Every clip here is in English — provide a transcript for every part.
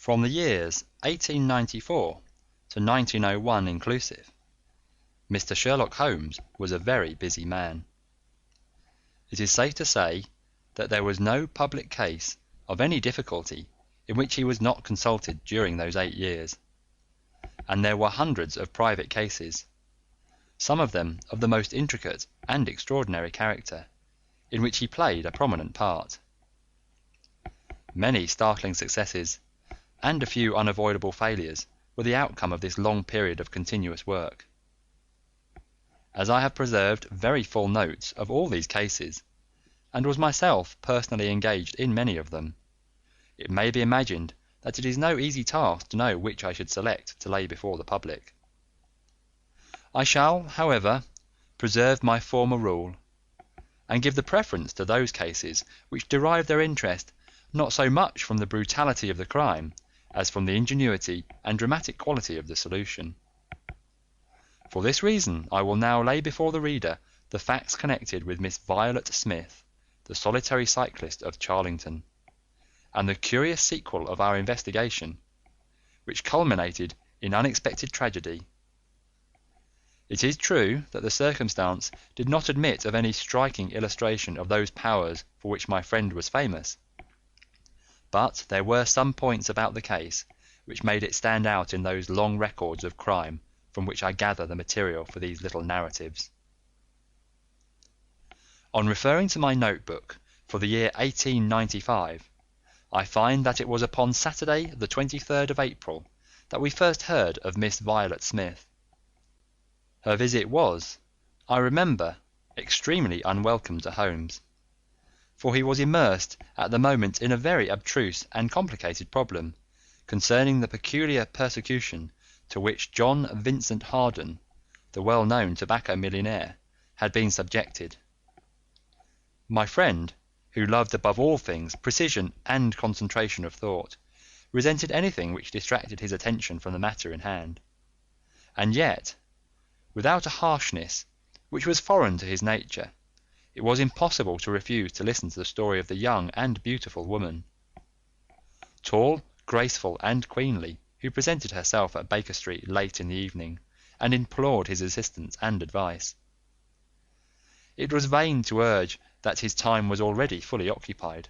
From the years 1894 to 1901 inclusive, Mr. Sherlock Holmes was a very busy man. It is safe to say that there was no public case of any difficulty in which he was not consulted during those 8 years, and there were hundreds of private cases, some of them of the most intricate and extraordinary character, in which he played a prominent part. Many startling successes and a few unavoidable failures were the outcome of this long period of continuous work. As I have preserved very full notes of all these cases, and was myself personally engaged in many of them, it may be imagined that it is no easy task to know which I should select to lay before the public. I shall, however, preserve my former rule, and give the preference to those cases which derive their interest not so much from the brutality of the crime as from the ingenuity and dramatic quality of the solution. For this reason I will now lay before the reader the facts connected with Miss Violet Smith, the solitary cyclist of Charlington, and the curious sequel of our investigation, which culminated in unexpected tragedy. It is true that the circumstance did not admit of any striking illustration of those powers for which my friend was famous, but there were some points about the case which made it stand out in those long records of crime from which I gather the material for these little narratives. On referring to my notebook for the year 1895, I find that it was upon Saturday the 23rd of April that we first heard of Miss Violet Smith. Her visit was, I remember, extremely unwelcome to Holmes, for he was immersed at the moment in a very abstruse and complicated problem concerning the peculiar persecution to which John Vincent Harden, the well-known tobacco millionaire, had been subjected. My friend, who loved above all things precision and concentration of thought, resented anything which distracted his attention from the matter in hand, and yet, without a harshness which was foreign to his nature, it was impossible to refuse to listen to the story of the young and beautiful woman, tall, graceful, and queenly, who presented herself at Baker Street late in the evening and implored his assistance and advice. It was vain to urge that his time was already fully occupied,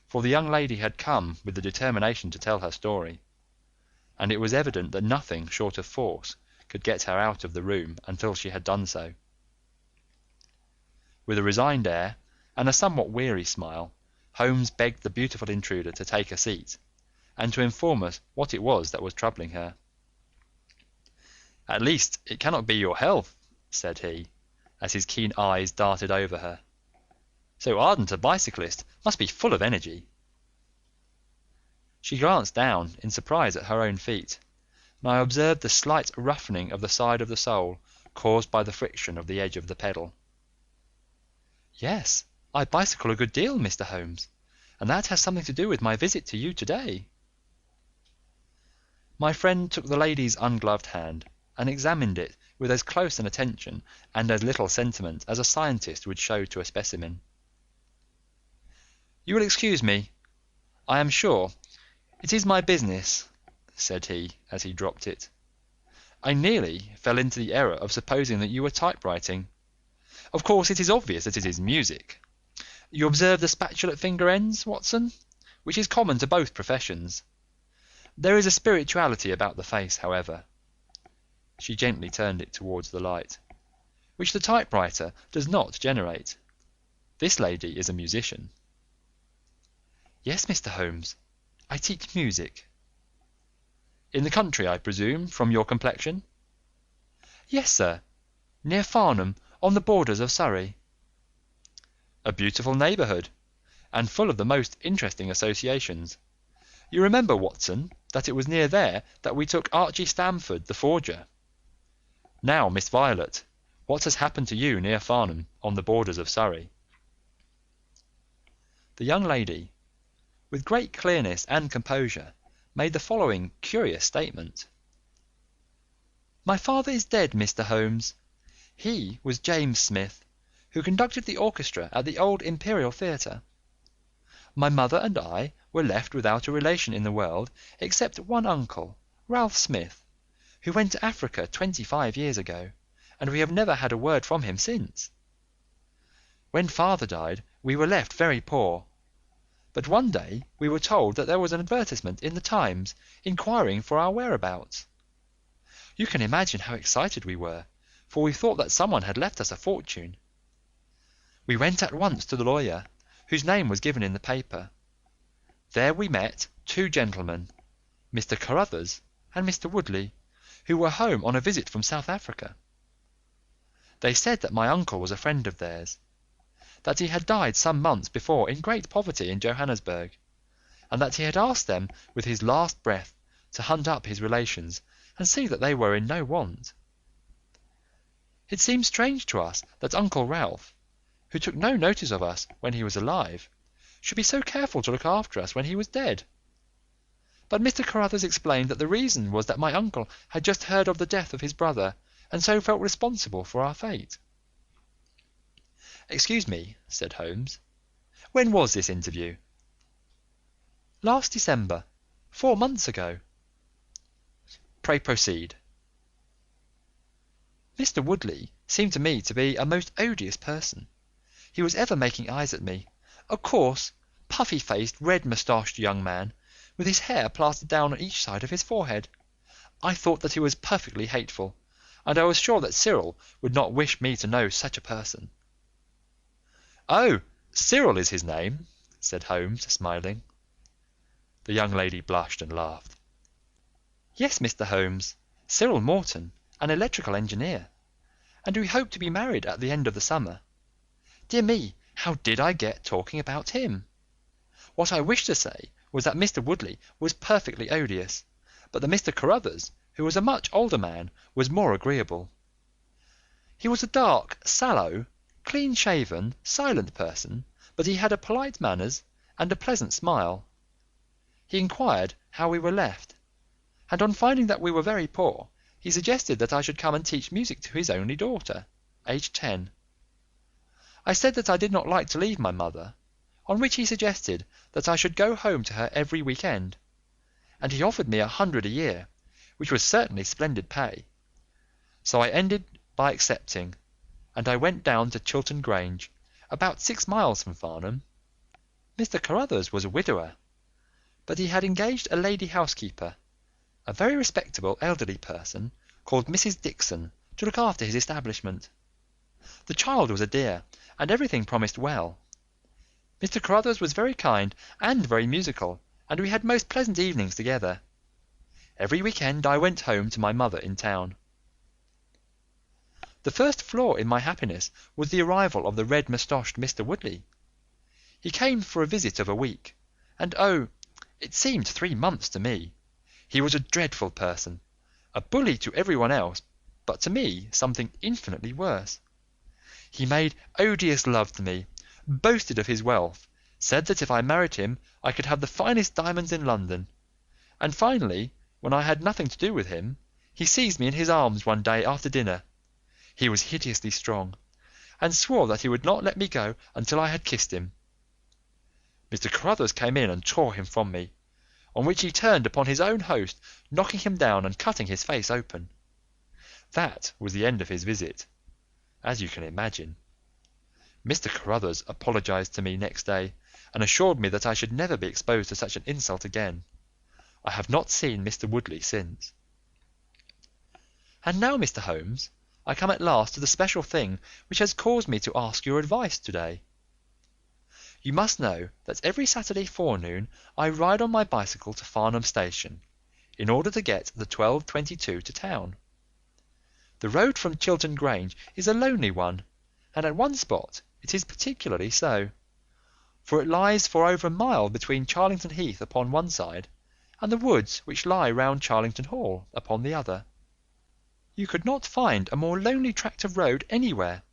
for the young lady had come with the determination to tell her story, and it was evident that nothing short of force could get her out of the room until she had done so. With a resigned air and a somewhat weary smile, Holmes begged the beautiful intruder to take a seat, and to inform us what it was that was troubling her. "At least it cannot be your health," said he, as his keen eyes darted over her. "So ardent a bicyclist must be full of energy." She glanced down in surprise at her own feet, and I observed the slight roughening of the side of the sole caused by the friction of the edge of the pedal. "Yes, I bicycle a good deal, Mr. Holmes, and that has something to do with my visit to you today." My friend took the lady's ungloved hand and examined it with as close an attention and as little sentiment as a scientist would show to a specimen. "You will excuse me, I am sure. It is my business," said he, as he dropped it. "I nearly fell into the error of supposing that you were typewriting. Of course it is obvious that it is music. You observe the spatulate finger ends, Watson, which is common to both professions. There is a spirituality about the face, however," she gently turned it towards the light, "which the typewriter does not generate. This lady is a musician." "Yes, Mr. Holmes, I teach music." "In the country, I presume, from your complexion?" "Yes, sir, near Farnham, on the borders of Surrey." "A beautiful neighbourhood, and full of the most interesting associations. You remember, Watson, that it was near there that we took Archie Stamford, the forger. Now, Miss Violet, what has happened to you near Farnham, on the borders of Surrey?" The young lady, with great clearness and composure, made the following curious statement. "My father is dead, Mr. Holmes. He was James Smith, who conducted the orchestra at the old Imperial Theatre. My mother and I were left without a relation in the world except one uncle, Ralph Smith, who went to Africa 25 years ago, and we have never had a word from him since. When father died, we were left very poor, but one day we were told that there was an advertisement in the Times inquiring for our whereabouts. You can imagine how excited we were, for we thought that someone had left us a fortune. We went at once to the lawyer, whose name was given in the paper. There we met two gentlemen, Mr. Carruthers and Mr. Woodley, who were home on a visit from South Africa. They said that my uncle was a friend of theirs, that he had died some months before in great poverty in Johannesburg, and that he had asked them with his last breath to hunt up his relations and see that they were in no want. It seemed strange to us that Uncle Ralph, who took no notice of us when he was alive, should be so careful to look after us when he was dead. But Mr. Carruthers explained that the reason was that my uncle had just heard of the death of his brother, and so felt responsible for our fate. "Excuse me," said Holmes, "when was this interview?" "Last December, 4 months ago." "Pray proceed." Mr. Woodley seemed to me to be a most odious person. He was ever making eyes at me, a coarse, puffy-faced, red-moustached young man, with his hair plastered down on each side of his forehead. I thought that he was perfectly hateful, and I was sure that Cyril would not wish me to know such a person. "Oh, Cyril is his name," said Holmes, smiling. The young lady blushed and laughed. "Yes, Mr. Holmes, Cyril Morton, an electrical engineer, and we hope to be married at the end of the summer. Dear me, how did I get talking about him? What I wished to say was that Mr. Woodley was perfectly odious, but that Mr. Carruthers, who was a much older man, was more agreeable. He was a dark, sallow, clean-shaven, silent person, but he had polite manners and a pleasant smile. He inquired how we were left, and on finding that we were very poor, he suggested that I should come and teach music to his only daughter, aged 10. I said that I did not like to leave my mother, on which he suggested that I should go home to her every week-end, and he offered me 100 a year, which was certainly splendid pay. So I ended by accepting, and I went down to Chiltern Grange, about 6 miles from Farnham. Mr. Carruthers was a widower, but he had engaged a lady housekeeper, a very respectable elderly person called Mrs. Dixon, to look after his establishment. The child was a dear, and everything promised well. Mr. Carruthers was very kind and very musical, and we had most pleasant evenings together. Every week-end I went home to my mother in town. The first flaw in my happiness was the arrival of the red-moustached Mr. Woodley. He came for a visit of a week, and oh, it seemed 3 months to me. He was a dreadful person, a bully to everyone else, but to me something infinitely worse. He made odious love to me, boasted of his wealth, said that if I married him I could have the finest diamonds in London, and finally, when I had nothing to do with him, he seized me in his arms one day after dinner. He was hideously strong, and swore that he would not let me go until I had kissed him. Mr. Carruthers came in and tore him from me, on which he turned upon his own host, knocking him down and cutting his face open. That was the end of his visit, as you can imagine. Mr. Carruthers apologized to me next day, and assured me that I should never be exposed to such an insult again. I have not seen Mr. Woodley since. And now, Mr. Holmes, I come at last to the special thing which has caused me to ask your advice today. You must know that every Saturday forenoon I ride on my bicycle to Farnham Station, in order to get the 12:22 to town. The road from Chiltern Grange is a lonely one, and at one spot it is particularly so, for it lies for over a mile between Charlington Heath upon one side, and the woods which lie round Charlington Hall upon the other. You could not find a more lonely tract of road anywhere,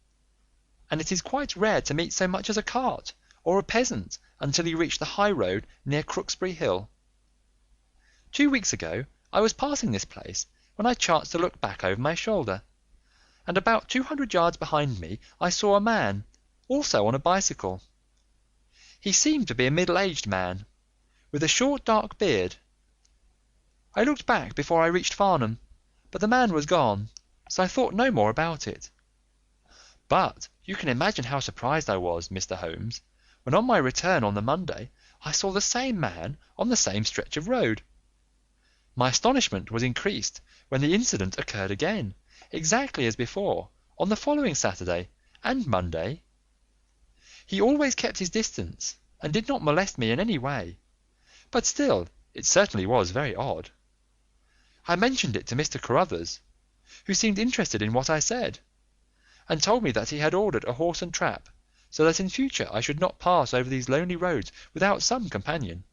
and it is quite rare to meet so much as a cart or a peasant until you reach the high road near Crooksbury Hill. 2 weeks ago I was passing this place when I chanced to look back over my shoulder, and about 200 yards behind me I saw a man, also on a bicycle. He seemed to be a middle-aged man, with a short dark beard. I looked back before I reached Farnham, but the man was gone, so I thought no more about it. But you can imagine how surprised I was, Mr. Holmes, when on my return on the Monday I saw the same man on the same stretch of road. My astonishment was increased when the incident occurred again, exactly as before, on the following Saturday and Monday. He always kept his distance, and did not molest me in any way, but still it certainly was very odd. I mentioned it to Mr. Carruthers, who seemed interested in what I said, and told me that he had ordered a horse and trap, so that in future I should not pass over these lonely roads without some companion.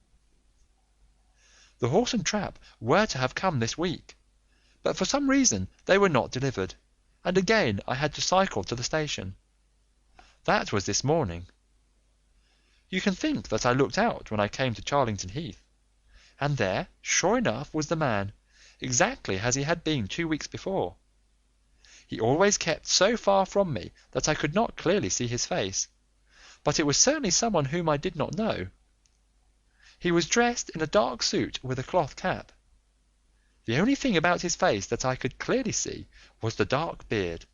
The horse and trap were to have come this week, but for some reason they were not delivered, and again I had to cycle to the station. That was this morning. You can think that I looked out when I came to Charlington Heath, and there, sure enough, was the man, exactly as he had been 2 weeks before. He always kept so far from me that I could not clearly see his face, but it was certainly someone whom I did not know. He was dressed in a dark suit with a cloth cap. The only thing about his face that I could clearly see was the dark beard.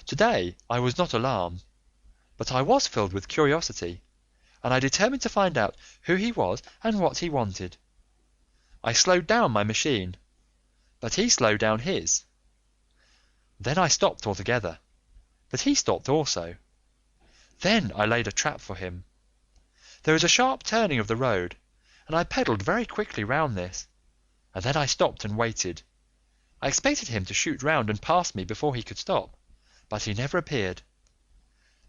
Today I was not alarmed, but I was filled with curiosity, and I determined to find out who he was and what he wanted. I slowed down my machine, but he slowed down his. Then I stopped altogether, but he stopped also. Then I laid a trap for him. There was a sharp turning of the road, and I pedalled very quickly round this, and then I stopped and waited. I expected him to shoot round and pass me before he could stop, but he never appeared.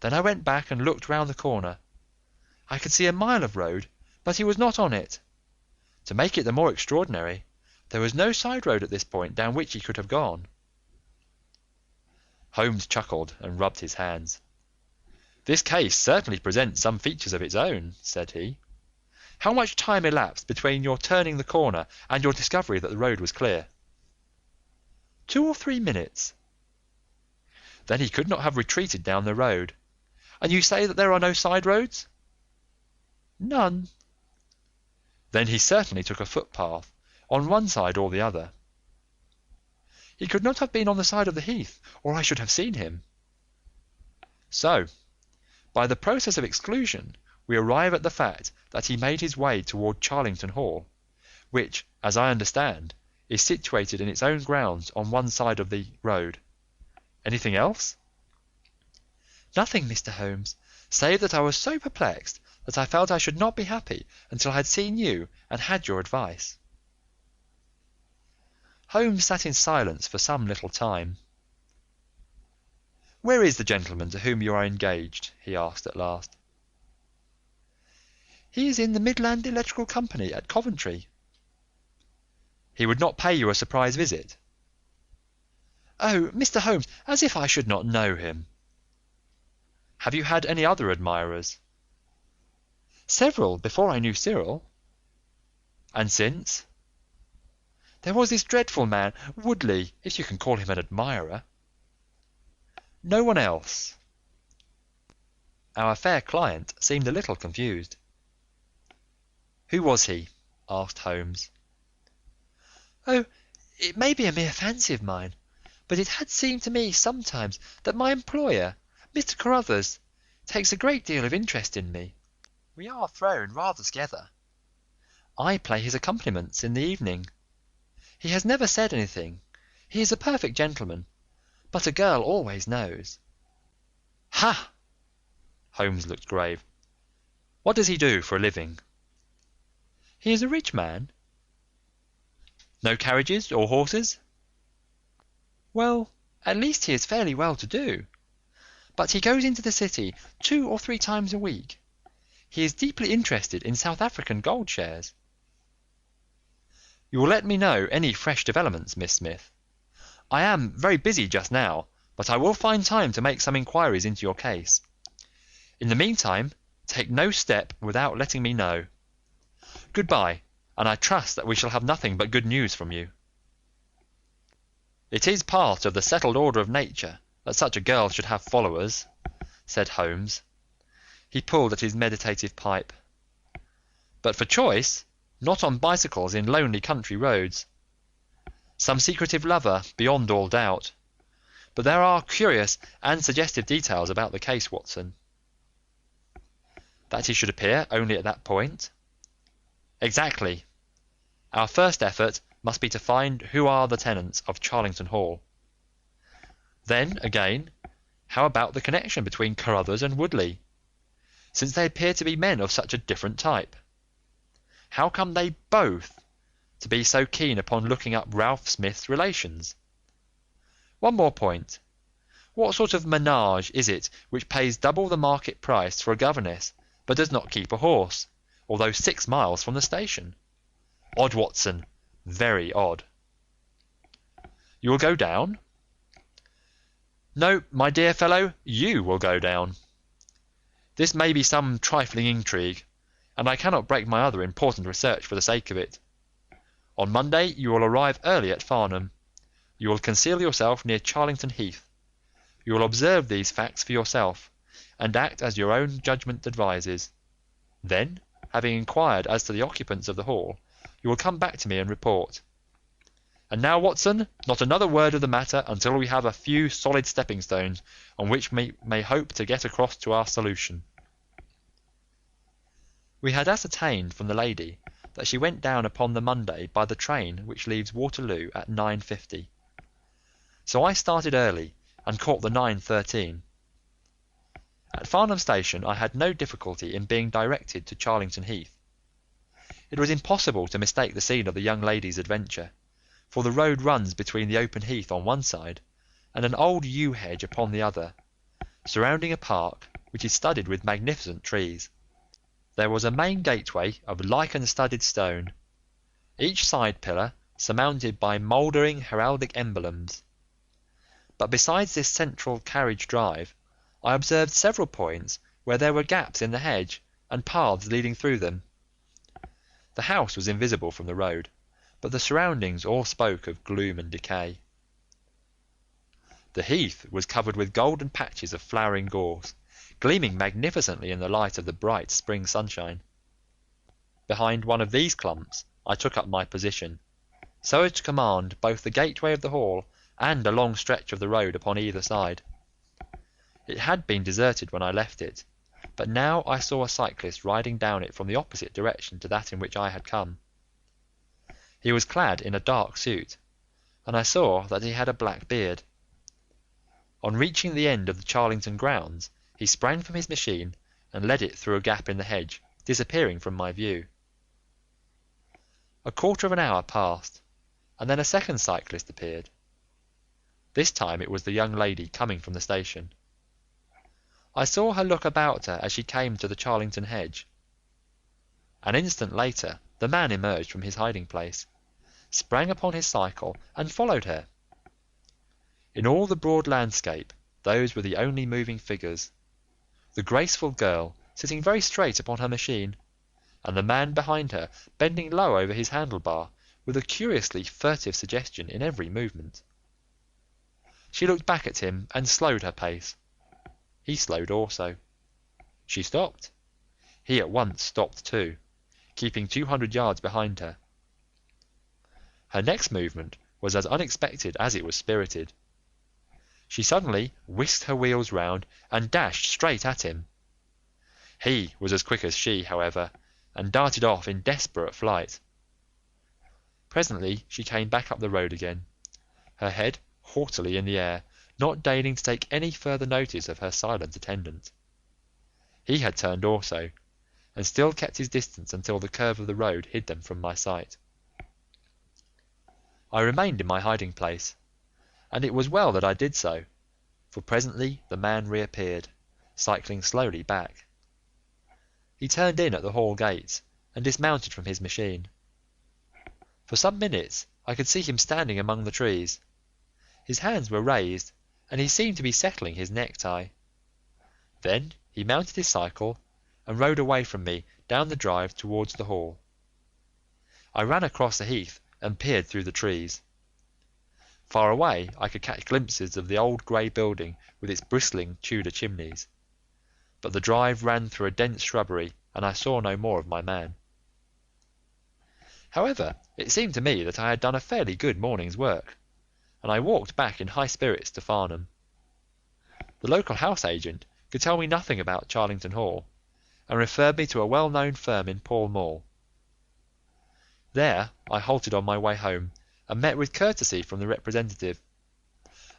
Then I went back and looked round the corner. I could see a mile of road, but he was not on it. To make it the more extraordinary, there was no side road at this point down which he could have gone. Holmes chuckled and rubbed his hands. "This case certainly presents some features of its own," said he. "How much time elapsed between your turning the corner and your discovery that the road was clear?" 2 or 3 minutes. "Then he could not have retreated down the road. And you say that there are no side roads?" "None." "Then he certainly took a footpath, on one side or the other." "He could not have been on the side of the heath, or I should have seen him." "So, by the process of exclusion, we arrive at the fact that he made his way toward Charlington Hall, which, as I understand, is situated in its own grounds on one side of the road. Anything else?" "Nothing, Mr. Holmes, save that I was so perplexed that I felt I should not be happy until I had seen you and had your advice." Holmes sat in silence for some little time. "Where is the gentleman to whom you are engaged?" he asked at last. "He is in the Midland Electrical Company at Coventry." "He would not pay you a surprise visit?" "Oh, Mr. Holmes, as if I should not know him." "Have you had any other admirers?" "Several, before I knew Cyril." "And since?" "There was this dreadful man, Woodley, if you can call him an admirer." "No one else?" Our fair client seemed a little confused. "Who was he?" asked Holmes. "Oh, it may be a mere fancy of mine, but it had seemed to me sometimes that my employer, Mr. Carruthers, takes a great deal of interest in me. We are thrown rather together. I play his accompaniments in the evening. He has never said anything. He is a perfect gentleman, but a girl always knows." "Ha!" Holmes looked grave. "What does he do for a living?" "He is a rich man." "No carriages or horses?" "Well, at least he is fairly well to do, but he goes into the city 2 or 3 times a week. He is deeply interested in South African gold shares." "You will let me know any fresh developments, Miss Smith. I am very busy just now, but I will find time to make some inquiries into your case. In the meantime, take no step without letting me know. Goodbye, and I trust that we shall have nothing but good news from you." "It is part of the settled order of nature that such a girl should have followers," said Holmes. He pulled at his meditative pipe. "But for choice, not on bicycles in lonely country roads. Some secretive lover, beyond all doubt. But there are curious and suggestive details about the case, Watson." "That he should appear only at that point?" "Exactly. Our first effort must be to find who are the tenants of Charlington Hall. Then, again, how about the connection between Carruthers and Woodley, since they appear to be men of such a different type? How come they both to be so keen upon looking up Ralph Smith's relations? One more point. What sort of menage is it which pays double the market price for a governess, but does not keep a horse, although 6 miles from the station? Odd, Watson, very odd." "You will go down?" "No, my dear fellow, you will go down. This may be some trifling intrigue, and I cannot break my other important research for the sake of it. On Monday you will arrive early at Farnham. You will conceal yourself near Charlington Heath. You will observe these facts for yourself, and act as your own judgment advises. Then, having inquired as to the occupants of the hall, you will come back to me and report. And now, Watson, not another word of the matter until we have a few solid stepping stones on which we may hope to get across to our solution." We had ascertained from the lady that she went down upon the Monday by the train which leaves Waterloo at 9:50, so I started early and caught the 9:13. At Farnham Station I had no difficulty in being directed to Charlington Heath. It was impossible to mistake the scene of the young lady's adventure, for the road runs between the open heath on one side and an old yew hedge upon the other, surrounding a park which is studded with magnificent trees. There was a main gateway of lichen-studded stone, each side pillar surmounted by mouldering heraldic emblems. But besides this central carriage drive, I observed several points where there were gaps in the hedge and paths leading through them. The house was invisible from the road, but the surroundings all spoke of gloom and decay. The heath was covered with golden patches of flowering gorse, gleaming magnificently in the light of the bright spring sunshine. Behind one of these clumps I took up my position, so as to command both the gateway of the hall and a long stretch of the road upon either side. It had been deserted when I left it, but now I saw a cyclist riding down it from the opposite direction to that in which I had come. He was clad in a dark suit, and I saw that he had a black beard. On reaching the end of the Charlington grounds, he sprang from his machine and led it through a gap in the hedge, disappearing from my view. A quarter of an hour passed, and then a second cyclist appeared. This time it was the young lady coming from the station. I saw her look about her as she came to the Charlington hedge. An instant later the man emerged from his hiding place, sprang upon his cycle, and followed her. In all the broad landscape those were the only moving figures: the graceful girl sitting very straight upon her machine, and the man behind her bending low over his handlebar with a curiously furtive suggestion in every movement. She looked back at him and slowed her pace. He slowed also. She stopped. He at once stopped too, keeping 200 yards behind her. Her next movement was as unexpected as it was spirited. She suddenly whisked her wheels round and dashed straight at him. He was as quick as she, however, and darted off in desperate flight. Presently she came back up the road again, her head haughtily in the air, not deigning to take any further notice of her silent attendant. He had turned also, and still kept his distance until the curve of the road hid them from my sight. I remained in my hiding place, and it was well that I did so, for presently the man reappeared, cycling slowly back. He turned in at the hall gates and dismounted from his machine. For some minutes I could see him standing among the trees. His hands were raised, and he seemed to be settling his necktie. Then he mounted his cycle and rode away from me down the drive towards the hall. I ran across the heath and peered through the trees. Far away I could catch glimpses of the old grey building with its bristling Tudor chimneys, but the drive ran through a dense shrubbery, and I saw no more of my man. However, it seemed to me that I had done a fairly good morning's work, and I walked back in high spirits to Farnham. The local house agent could tell me nothing about Charlington Hall, and referred me to a well-known firm in Pall Mall. There I halted on my way home, and met with courtesy from the representative.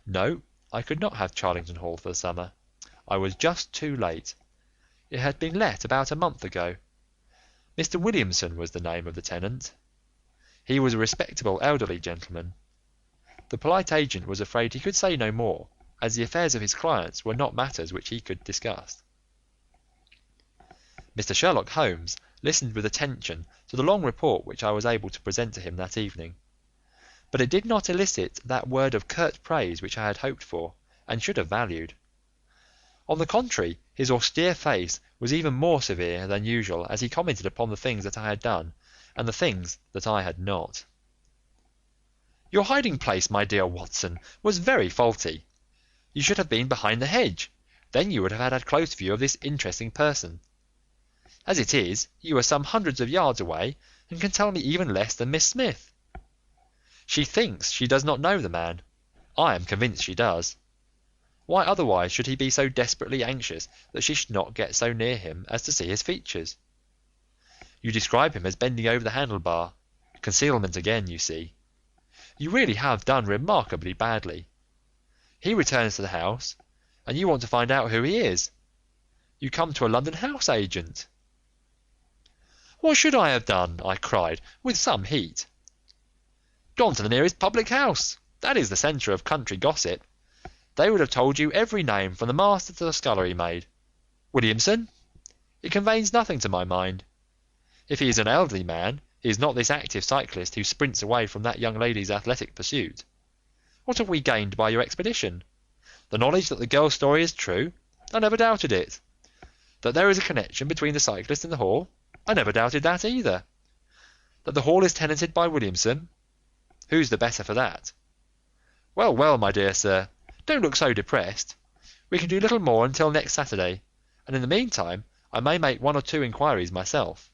No, I could not have Charlington Hall for the summer. I was just too late. It had been let about a month ago. Mr. Williamson was the name of the tenant. He was a respectable elderly gentleman. The polite agent was afraid he could say no more, as the affairs of his clients were not matters which he could discuss. Mr. Sherlock Holmes listened with attention to the long report which I was able to present to him that evening, but it did not elicit that word of curt praise which I had hoped for, and should have valued. On the contrary, his austere face was even more severe than usual as he commented upon the things that I had done, and the things that I had not. "Your hiding place, my dear Watson, was very faulty. You should have been behind the hedge, then you would have had a close view of this interesting person. As it is, you are some hundreds of yards away, and can tell me even less than Miss Smith. She thinks she does not know the man. I am convinced she does. Why otherwise should he be so desperately anxious that she should not get so near him as to see his features? You describe him as bending over the handlebar. Concealment again, you see. You really have done remarkably badly. He returns to the house, and you want to find out who he is. You come to a London house agent." "What should I have done?" I cried, with some heat. "Gone to the nearest public house. That is the centre of country gossip. They would have told you every name from the master to the scullery maid. Williamson? It conveys nothing to my mind. If he is an elderly man, he is not this active cyclist who sprints away from that young lady's athletic pursuit. What have we gained by your expedition? The knowledge that the girl's story is true? I never doubted it. That there is a connection between the cyclist and the Hall? I never doubted that either. That the Hall is tenanted by Williamson? Who's the better for that? Well, well, my dear sir, don't look so depressed. We can do little more until next Saturday, and in the meantime I may make one or two inquiries myself.